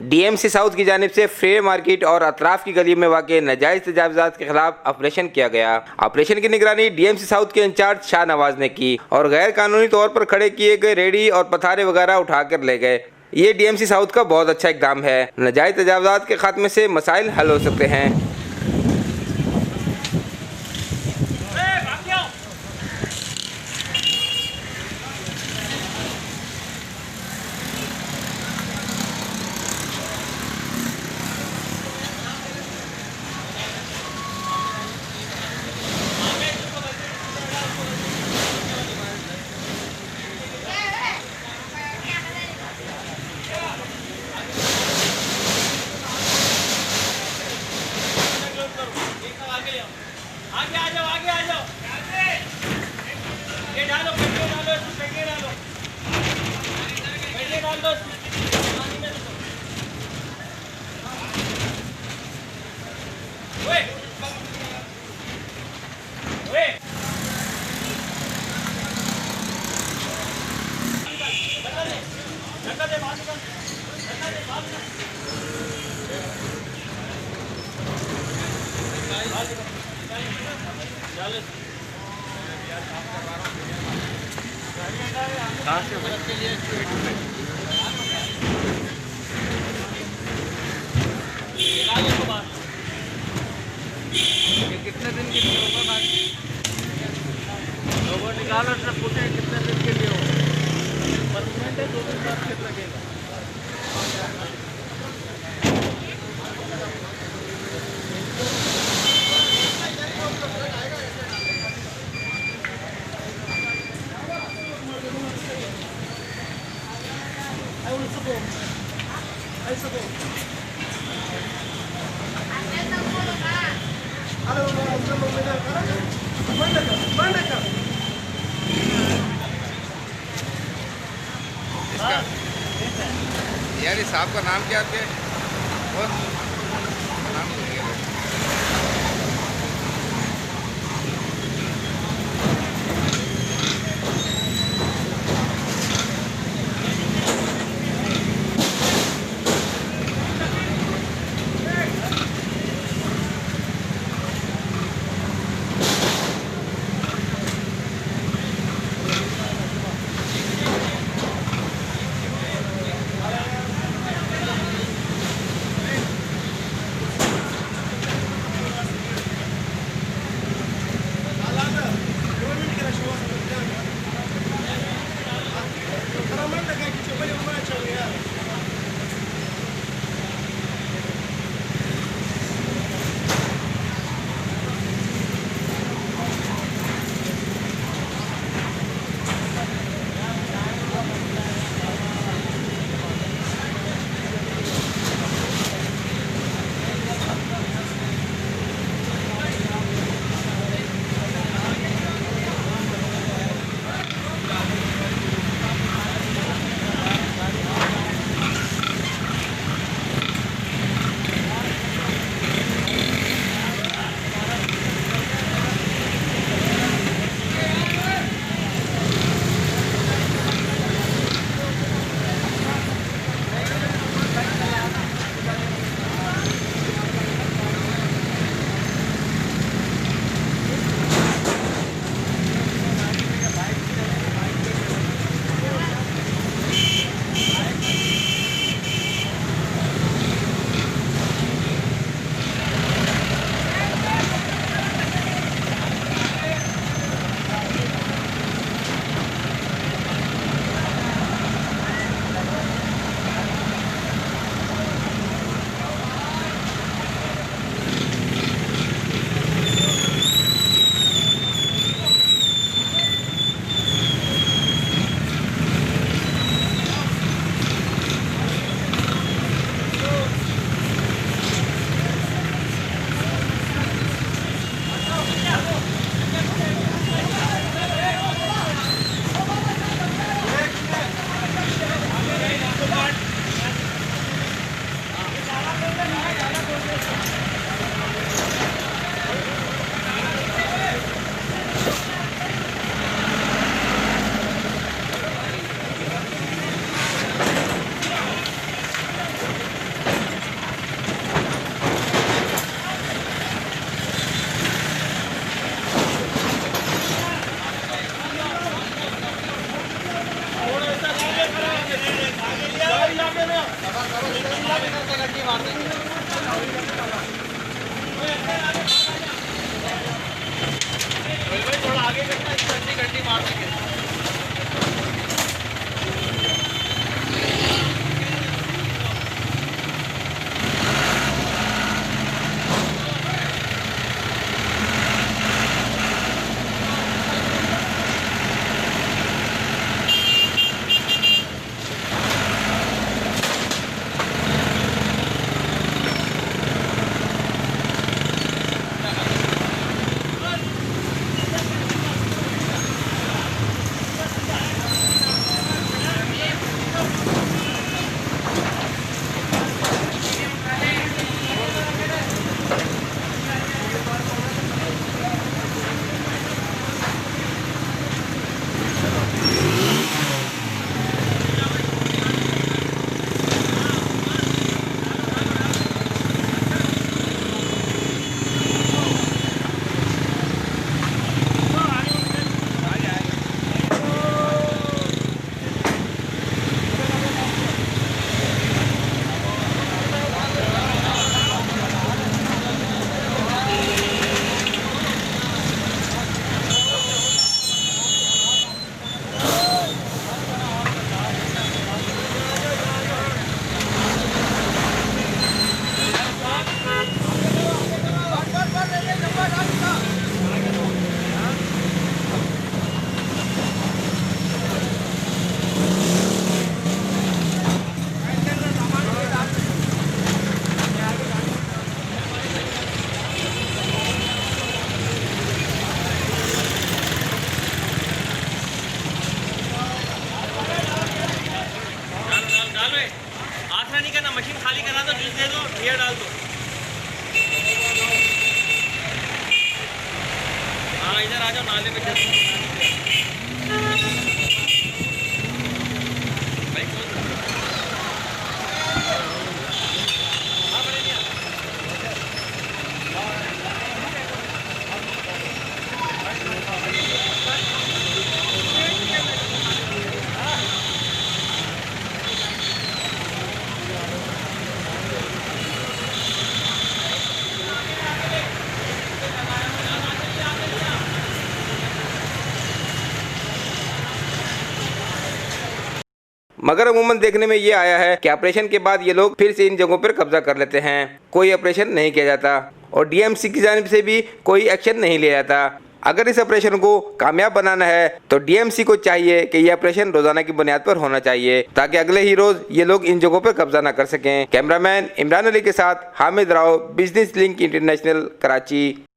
DMC south की जानिब से फ्रेयर मार्केट और अतराफ की गली में वाक़ नाजायज तजावजात के खिलाफ ऑपरेशन किया गया। ऑपरेशन की निगरानी डीएमसी साउथ के इंचार्ज शाह नवाज ने की और गैर कानूनी तौर पर खड़े किए गए रेडी और पथारे वगैरह उठाकर ले गए। ये डीएमसी साउथ का बहुत अच्छा इकदाम है। नाजायज तजावजात के खात्मे से मसाइल हल हो सकते हैं। आगे आ जाओ ये डालो पेटे डालो पेटे डाल दो पानी में ओए ओए धक्का दे बाहर निकल धक्का दे बाहर कितने दिन के लिए होगा लोगों निकालो सब पूछे कितने दिन के लिए होगा परमानेंट है 2 दिन बाद फिर लगेगा। यार इस साहब का नाम क्या आपके? नाम भूल गया। थोड़ा आगे करना, इतनी घंटी मार देंगे। नहीं करना, मशीन खाली करा दो, जूस दे दो, ये डाल दो। हाँ इधर आ जाओ, नाले पे मगर अमूमन देखने में ये आया है कि ऑपरेशन के बाद ये लोग फिर से इन जगहों पर कब्जा कर लेते हैं। कोई ऑपरेशन नहीं किया जाता और डीएमसी की जानिब से भी कोई एक्शन नहीं लिया जाता। अगर इस ऑपरेशन को कामयाब बनाना है तो डीएमसी को चाहिए कि ये ऑपरेशन रोजाना की बुनियाद पर होना चाहिए ताकि अगले ही रोज ये लोग इन जगहों पर कब्जा न कर सकें। कैमरामैन इमरान अली के साथ Hamid Rao, business link international, Karachi.